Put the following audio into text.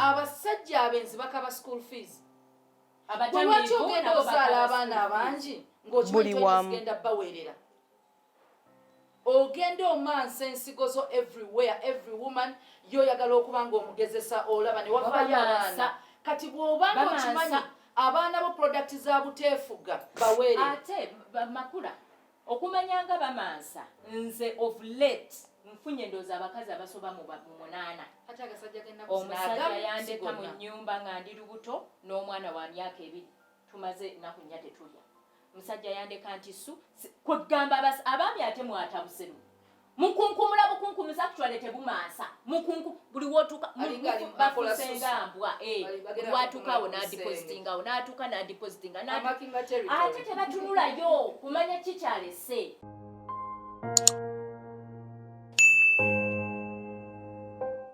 abasajja abenzi bakaba school fees abatamiivu ogenda ozaala abaana abangi ng'okigenda baweerera ogenda omansa ensigo zo everywhere every woman yoyagala okuba ng'omugezesa olaba ne wavaayo abaana kati bw'obanga okimanyi abaana bo product za buteefuga baweere ate makula okumanyanga bamansa nze of late nfunye ndoozi abakazi abasoba mu 8 omusajja yandeka mu nnyumba nga ndi lubuto n'omwana wa myaka 2 tumaze naku 4 tetulya musajja yandeka nti kwegamba abaami ate mwatabusemu mukunkumula bukunkumuza kutwale tebumansa mukunku buli wotuka bakusenga mbwa watukawo n'adipositingawo n'atuka n'adipositinga ate tebatunulayo kumanya kikyalese